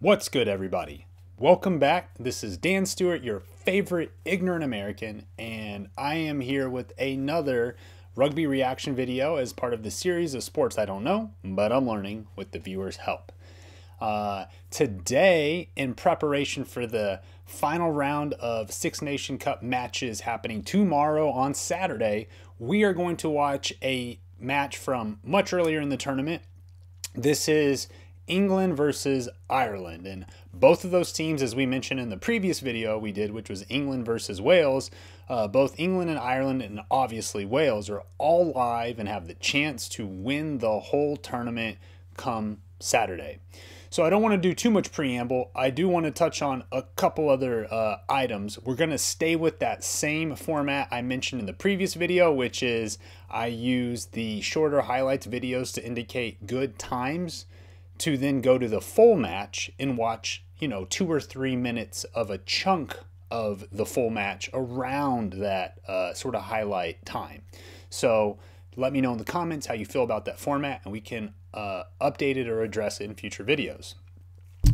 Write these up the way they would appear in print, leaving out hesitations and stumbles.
What's good, everybody? Welcome back. This is Dan Stewart, your favorite ignorant American, and I am here with another rugby reaction video as part of the series of sports I don't know, but I'm learning with the viewers' help. Today, in preparation for the final round of Six Nation Cup matches happening tomorrow on Saturday, we are going to watch a match from much earlier in the tournament. This is England versus Ireland, and both of those teams, as we mentioned in the previous video we did, which was England versus Wales, both England and Ireland and obviously Wales are all live and have the chance to win the whole tournament come Saturday. So I don't want to do too much preamble. I do want to touch on a couple other items. We're going to stay with that same format I mentioned in the previous video, which is I use the shorter highlights videos to indicate good times to then go to the full match and watch, 2 or 3 minutes of a chunk of the full match around that sort of highlight time. So let me know in the comments how you feel about that format, and we can update it or address it in future videos.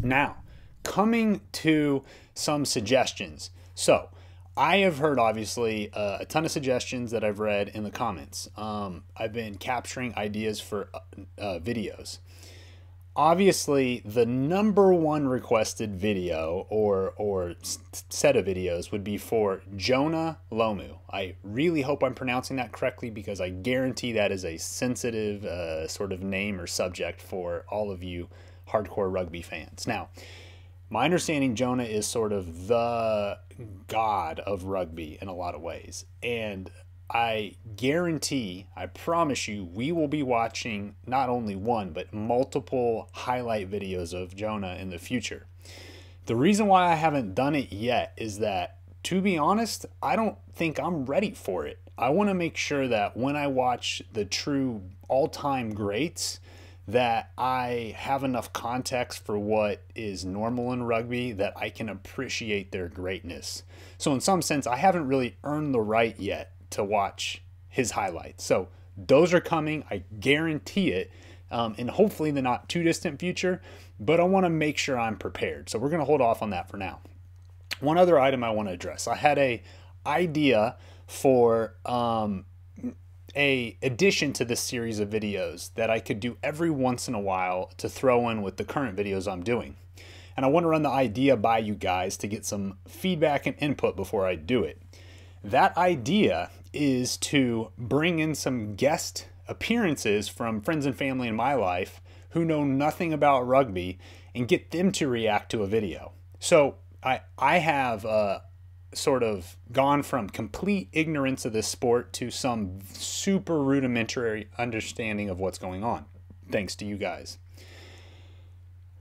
Now, coming to some suggestions. So I have heard, obviously, a ton of suggestions that I've read in the comments. I've been capturing ideas for videos. Obviously, the #1 requested video or set of videos would be for Jonah Lomu. I really hope I'm pronouncing that correctly because I guarantee that is a sensitive sort of name or subject for all of you hardcore rugby fans. Now, my understanding, Jonah is sort of the god of rugby in a lot of ways. And I guarantee, I promise you, we will be watching not only one, but multiple highlight videos of Jonah in the future. The reason why I haven't done it yet is that, to be honest, I don't think I'm ready for it. I want to make sure that when I watch the true all-time greats, that I have enough context for what is normal in rugby that I can appreciate their greatness. So in some sense, I haven't really earned the right yet to watch his highlights. So those are coming, I guarantee it, and hopefully in the not too distant future, but I want to make sure I'm prepared. So we're going to hold off on that for now. One other item I want to address. I had a idea for a addition to this series of videos that I could do every once in a while to throw in with the current videos I'm doing. And I want to run the idea by you guys to get some feedback and input before I do it. That idea is to bring in some guest appearances from friends and family in my life who know nothing about rugby and get them to react to a video. So I have sort of gone from complete ignorance of this sport to some super rudimentary understanding of what's going on, thanks to you guys.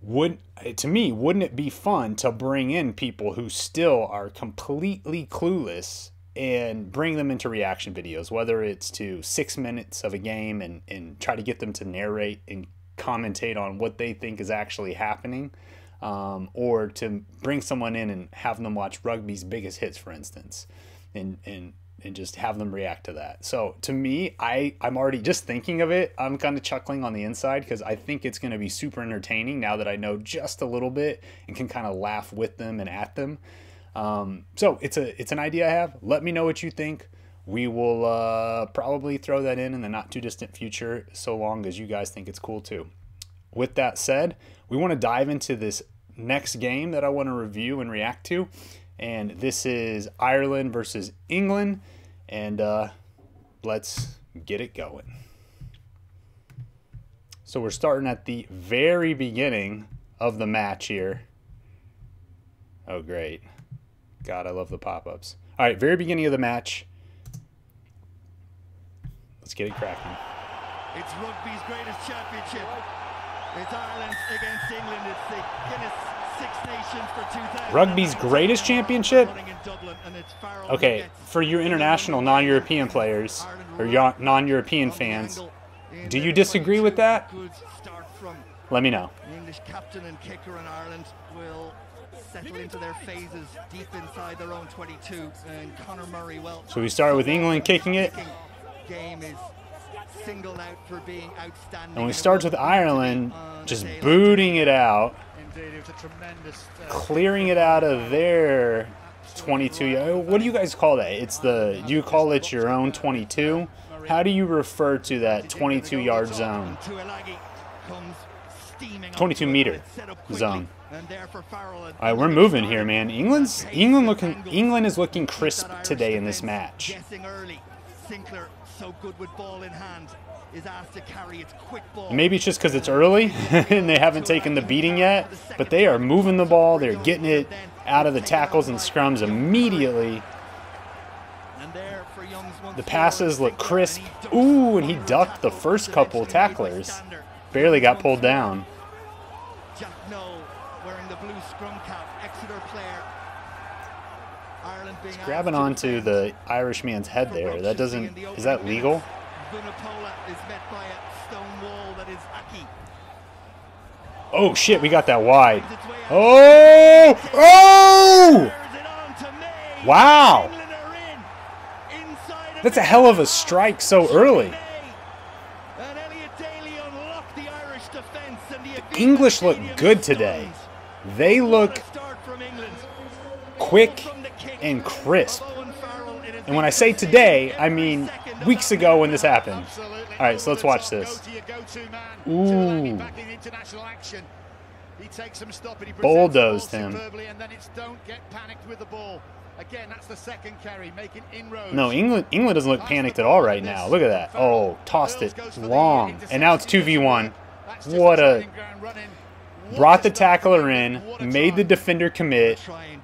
To me, wouldn't it be fun to bring in people who still are completely clueless and bring them into reaction videos, whether it's to 6 minutes of a game and try to get them to narrate and commentate on what they think is actually happening, or to bring someone in and have them watch rugby's biggest hits, for instance, and just have them react to that. So to me, I'm already just thinking of it. I'm kind of chuckling on the inside because I think it's going to be super entertaining now that I know just a little bit and can kind of laugh with them and at them. So it's an idea I have. Let me know what you think. We will probably throw that in the not too distant future, so long as you guys think it's cool too. With that said, we want to dive into this next game that I want to review and react to, and this is Ireland versus England, and let's get it going. So we're starting at the very beginning of the match here. Oh, great. God, I love the pop-ups. All right, very beginning of the match. Let's get it cracking. It's rugby's greatest championship. It's Ireland against England. It's the Guinness Six Nations for 2000. Rugby's greatest championship? Okay, for your international non-European players or non-European fans, do you disagree with that? Let me know. The English captain and kicker in Ireland will settle into their phases deep inside their own 22, and Conor Murray, well, so we started with England kicking it. Game is singled out for being outstanding. And we start with Ireland just booting it out. In clearing it out of their 22. What do you guys call that? It's the, do you call it your own 22? How do you refer to that 22-yard zone? 22-meter zone. All right, we're moving here, man. England is looking crisp today in this match. Maybe it's just because it's early and they haven't taken the beating yet, but they are moving the ball. They're getting it out of the tackles and scrums immediately. The passes look crisp. Ooh, and he ducked the first couple tacklers. Barely got pulled down. He's grabbing onto the Irish man's head there. That doesn't, is that legal? Oh shit, we got that wide. Oh! Oh! Wow! That's a hell of a strike so early. The English look good today. They look quick and crisp. And when I say today, I mean weeks ago when this happened. All right, so let's watch this. Ooh. Bulldozed him. No, England doesn't look panicked at all right now. Look at that. Oh, tossed it long. And now it's 2v1. What a... Brought the tackler in, made the defender commit,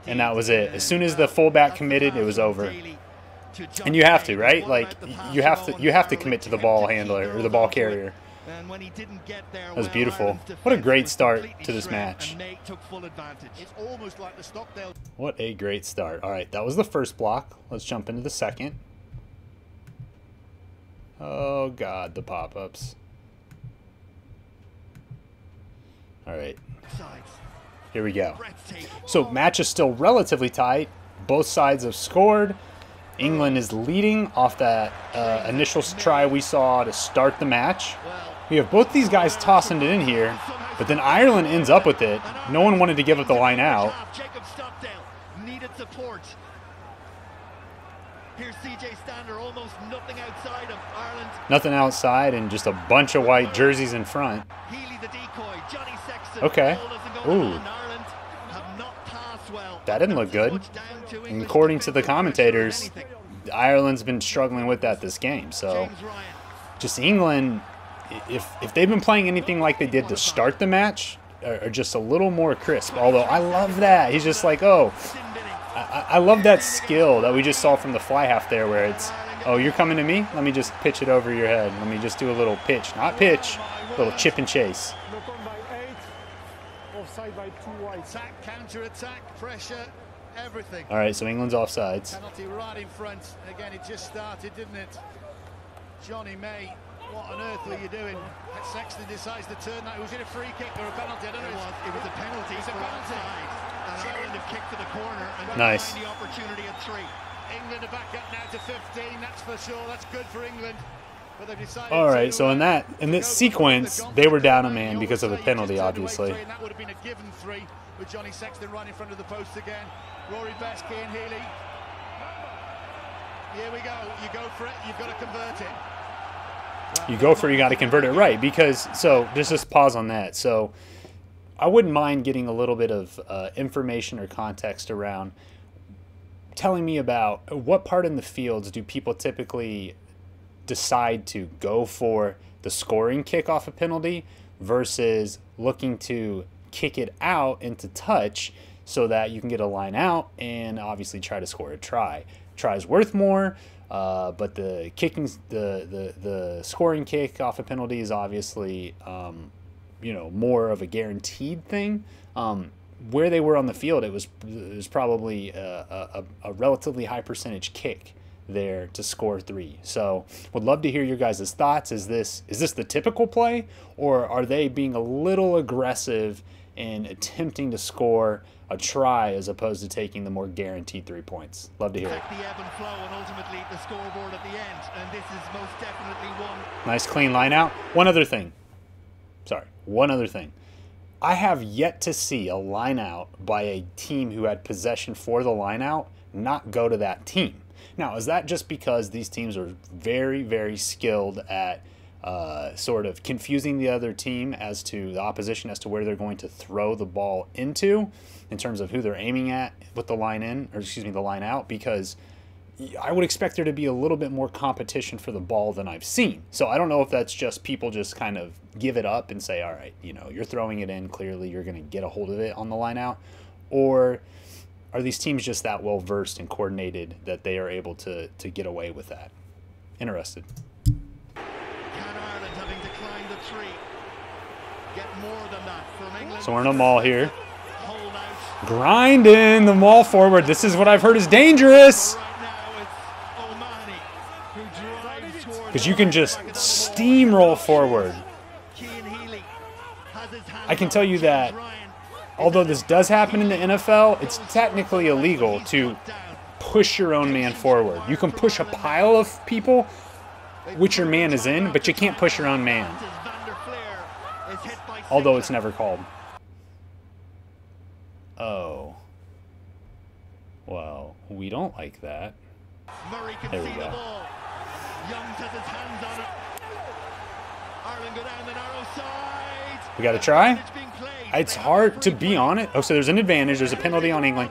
and that was it. As soon as the fullback committed, it was over. And you have to, right? Like you have to commit to the ball handler or the ball carrier. That was beautiful. What a great start to this match. What a great start. All right, that was the first block. Let's jump into the second. Oh God, the pop-ups. All right, here we go. So match is still relatively tight. Both sides have scored. England is leading off that initial try we saw to start the match. We have both these guys tossing it in here, but then Ireland ends up with it. No one wanted to give up the line out. Nothing outside and just a bunch of white jerseys in front. Okay. Ooh. That didn't look good. And according to the commentators, Ireland's been struggling with that this game. So just England, if they've been playing anything like they did to start the match, are just a little more crisp. Although I love that. He's just like, oh, I love that skill that we just saw from the fly half there where it's, oh, you're coming to me? Let me just pitch it over your head. Let me just do a little pitch. Not pitch, a little chip and chase. Attack, counter-attack, pressure, everything. All right, so England's offsides. Penalty right in front. Again, it just started, didn't it? Johnny May, what on earth were you doing? Sexton decides to turn that. Was it a free kick or a penalty? I don't know. It was a penalty. It's a penalty. Ireland have kicked to the corner and nice. The opportunity at 3. England are back up now to 15. That's for sure. That's good for England. All right, so in this sequence, they were down a man because of the penalty, obviously. That would have been a given 3 with Johnny Sexton right in front of the post again. Rory Best, Cian Healy. Here we go. You go for it. You've got to convert it. You go for it. You got to convert it right because. So just pause on that. So I wouldn't mind getting a little bit of information or context around telling me about what part in the fields do people typically decide to go for the scoring kick off a penalty versus looking to kick it out into touch so that you can get a line out and obviously try to score a try. Try's worth more, but the kicking, the scoring kick off a penalty is obviously more of a guaranteed thing. Where they were on the field, it was probably a relatively high percentage kick there to score 3. So would love to hear your guys' thoughts. Is this the typical play, or are they being a little aggressive in attempting to score a try as opposed to taking the more guaranteed 3 points? Love to hear it. The ebb and flow and ultimately the scoreboard at the end, and this is most definitely one. Nice clean line out. One other thing. I have yet to see a line out by a team who had possession for the line out not go to that team. Now, is that just because these teams are very, very skilled at sort of confusing the other team as to the opposition as to where they're going to throw the ball into in terms of who they're aiming at with the line in, or excuse me, the line out? Because I would expect there to be a little bit more competition for the ball than I've seen. So I don't know if that's just people just kind of give it up and say, all right, you know, you're throwing it in, clearly you're going to get a hold of it on the line out, or are these teams just that well versed and coordinated that they are able to get away with that? Interested. Can Ireland, having declined the three, get more than that from England? So we're in a maul here. Grinding the maul forward. This is what I've heard is dangerous. Because you can just steamroll forward. I can tell you that although this does happen in the NFL, it's technically illegal to push your own man forward. You can push a pile of people, which your man is in, but you can't push your own man. Although it's never called. Oh. Well, we don't like that. There we go. We got to try. It's hard to be on it. Oh, so there's an advantage. There's a penalty on England.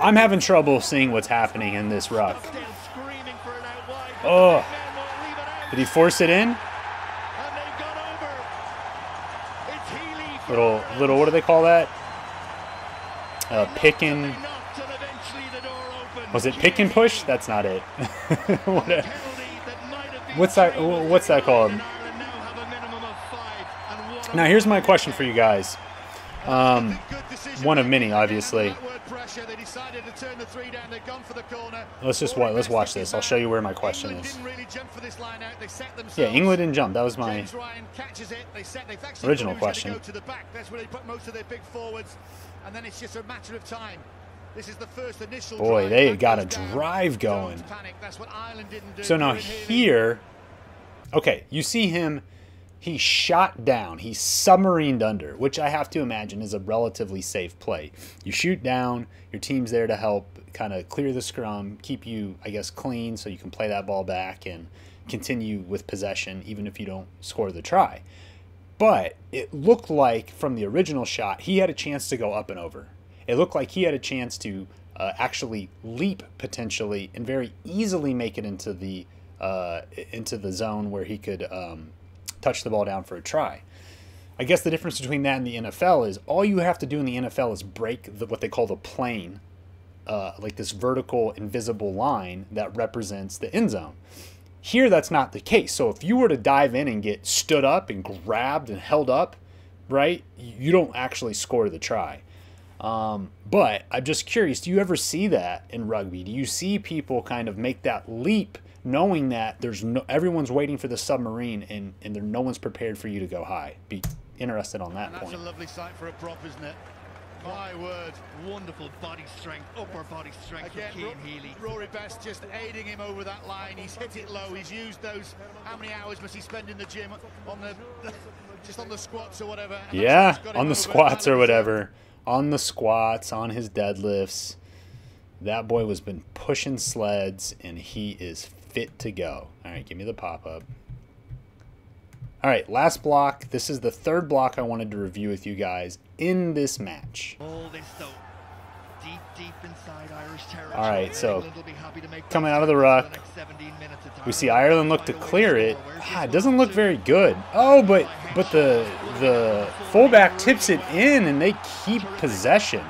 I'm having trouble seeing what's happening in this ruck. Oh. Did he force it in? Little, what do they call that? Pick and... Was it pick and push? That's not it. What's that called? Now here's my question for you guys. One of many, obviously. Let's watch this. I'll show you where my question is. Yeah, England didn't jump. That was my original question. Boy, they got a drive going. So now here, okay, you see him. He shot down. He submarined under, which I have to imagine is a relatively safe play. You shoot down, your team's there to help kind of clear the scrum, keep you, I guess, clean so you can play that ball back and continue with possession even if you don't score the try. But it looked like from the original shot, he had a chance to go up and over. It looked like he had a chance to actually leap potentially and very easily make it into the zone where he could touch the ball down for a try. I guess the difference between that and the NFL is all you have to do in the NFL is break what they call the plane, like this vertical invisible line that represents the end zone. Here, that's not the case. So if you were to dive in and get stood up and grabbed and held up, right, you don't actually score the try. But I'm just curious, do you ever see that in rugby? Do you see people kind of make that leap knowing that everyone's waiting for the submarine and no one's prepared for you to go high? Be interested on that point. That's a lovely sight for a prop, isn't it? My word. Wonderful body strength, upper body strength Again, from Cian Healy. Rory Best just aiding him over that line. He's hit it low. He's used those. How many hours must he spend in the gym on just on the squats or whatever? And yeah, on the squats or whatever. On the squats, on his deadlifts. That boy has been pushing sleds, and he is fit to go. All right, give me the pop-up. All right, last block. This is the third block I wanted to review with you guys in this match. All this though, deep inside Irish territory. All right, so coming out of the ruck, we see Ireland look to clear it. Ah, it doesn't look very good. Oh, but the fullback tips it in, and they keep possession.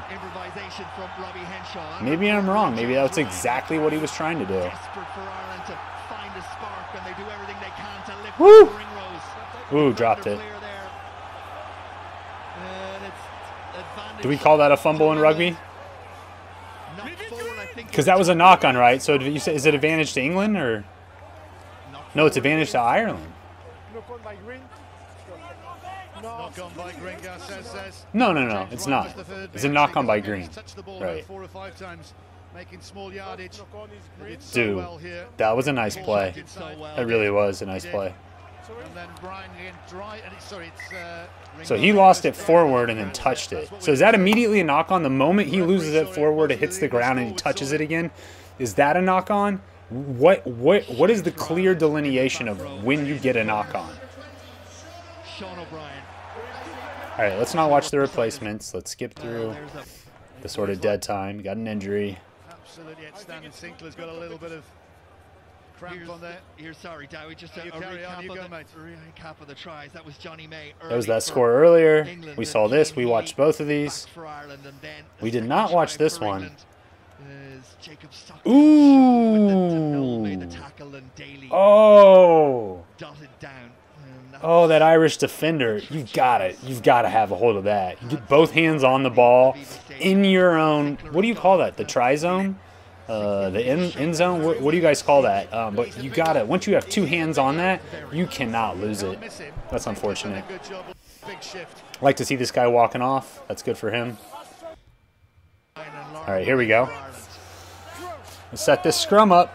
Maybe I'm wrong. Maybe that's exactly what he was trying to do. Woo! Ooh, dropped it. Do we call that a fumble in rugby? Because that was a knock-on, right? So did you say, is it advantage to England or? No, it's advantage to Ireland. No, it's not. It's a knock-on by Green. Right. Dude, that was a nice play. That really was a nice play. And then Brian again dry, and it's So he lost it forward and then touched it. So is that immediately a knock on? The moment he loses it forward, it hits the ground and he touches it again? Is that a knock on? What is the clear delineation of when you get a knock on? Sean O'Brien. All right, let's not watch the replacements. Let's skip through the sort of dead time. Got an injury. Absolutely outstanding. Sinclair's got a little bit of cramp on there. Here's sorry, Dowie, just a recap of the tries. That was Johnny May. That was that score earlier. We saw this. We watched both of these. We did not watch this one. Ooh. Oh. Oh, that Irish defender. You've got to have a hold of that. You get both hands on the ball in your own, what do you call that? The try zone? The end zone? What do you guys call that? But you got to, once you have two hands on that, you cannot lose it. That's unfortunate. Like to see this guy walking off. That's good for him. All right, here we go. Let's set this scrum up.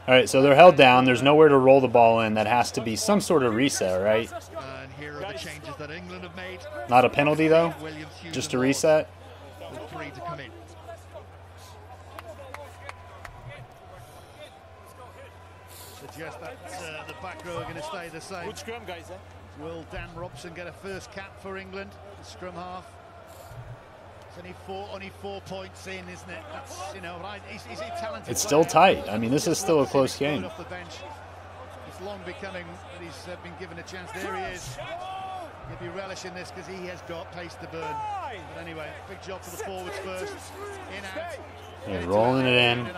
All right, so they're held down. There's nowhere to roll the ball in. That has to be some sort of reset, right? Not a penalty, though? Just a reset? Suggest that the back row are going to stay the same. Good scrum, guys. Will Dan Robson get a first cap for England? The scrum half. It's only 4 points in, isn't it? That's, you know, right. He's a talented It's still tight. I mean, this is still a close game. Off the bench. It's long becoming that he's been given a chance. There he is. He'll be relishing this because he has got pace to burn. But anyway, big job for the forwards first. In out. Yeah, rolling it in.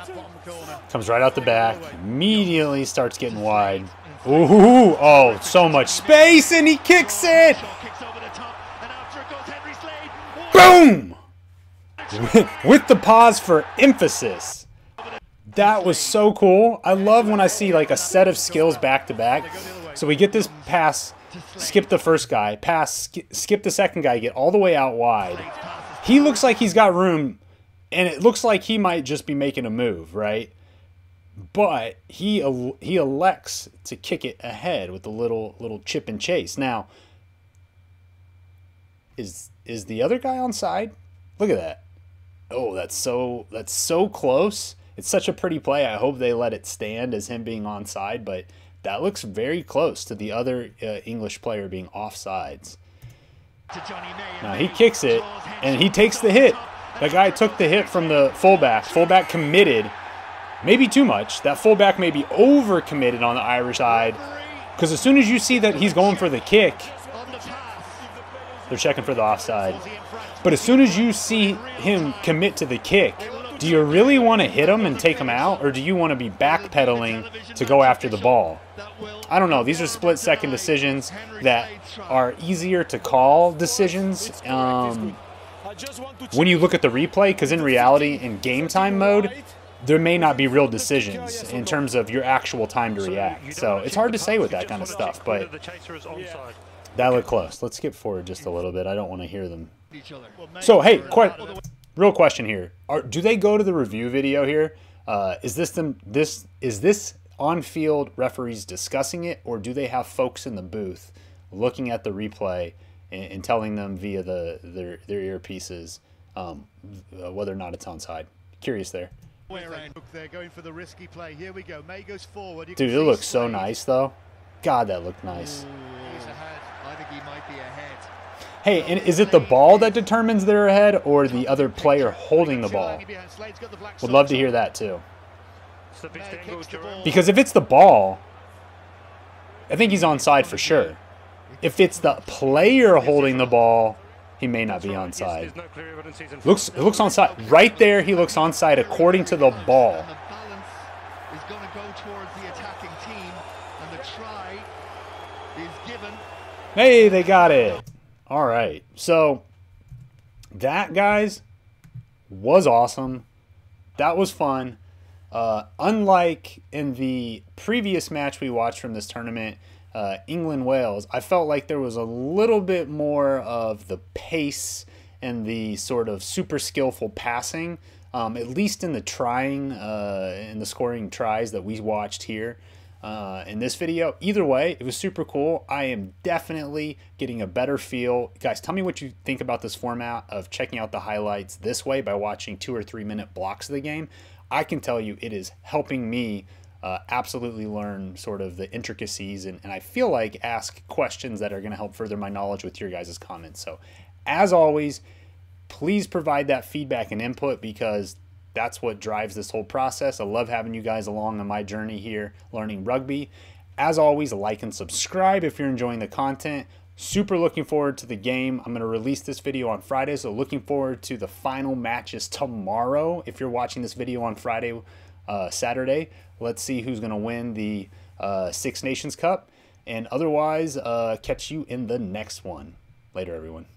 Comes right out the back. Immediately starts getting wide. Ooh, oh, so much space, and he kicks it. Boom! With the pause for emphasis. That was so cool. I love when I see like a set of skills back to back. So we get this pass, skip the first guy, pass, skip the second guy, get all the way out wide. He looks like he's got room, and it looks like he might just be making a move, right? But he elects to kick it ahead with a little chip and chase. Now, is the other guy onside? Look at that. Oh, that's so close. It's such a pretty play. I hope they let it stand as him being onside, but that looks very close to the other English player being offsides. Now he kicks it, and he takes the hit. That guy took the hit from the fullback. Fullback committed. Maybe too much. That fullback may be over-committed on the Irish side, because as soon as you see that he's going for the kick, they're checking for the offside. But as soon as you see him commit to the kick, do you really want to hit him and take him out, or do you want to be backpedaling to go after the ball? I don't know. These are split-second decisions that are easier to call decisions when you look at the replay, because in reality, in game time mode, there may not be real decisions in terms of your actual time to react. So it's hard to say with that kind of stuff, but that looked close. Let's skip forward just a little bit. I don't want to hear them. So, hey, real question here. Do they go to the review video here? Is this on-field referees discussing it, or do they have folks in the booth looking at the replay and telling them via their earpieces whether or not it's onside? Curious there. They're going for the risky play. Here we go. May goes forward. Dude, it looks so nice, though. God, that looked nice. He's ahead. I think he might be ahead. Hey, and is it the ball that determines they're ahead, or the other player holding the ball? Would love to hear that, too. Because if it's the ball, I think he's onside for sure. If it's the player holding the ball, he may not be onside. It looks onside. Right there, he looks onside according to the ball. And the balance is going to go towards the attacking team, and the try is given. Hey, they got it. All right. So that, guys, was awesome. That was fun. Unlike in the previous match we watched from this tournament, England-Wales, I felt like there was a little bit more of the pace and the sort of super skillful passing at least in the in the scoring tries that we watched here in this video. Either way, it was super cool. I am definitely getting a better feel. Guys, tell me what you think about this format of checking out the highlights this way by watching 2 or 3 minute blocks of the game. I can tell you it is helping me absolutely learn sort of the intricacies, and I feel like ask questions that are going to help further my knowledge with your guys' comments. So as always, please provide that feedback and input, because that's what drives this whole process. I love having you guys along on my journey here learning rugby. As always, like and subscribe if you're enjoying the content. Super looking forward to the game. I'm going to release this video on Friday, so looking forward to the final matches tomorrow. If you're watching this video on Friday, Saturday, let's see who's going to win the Six Nations Cup. And otherwise, catch you in the next one. Later, everyone.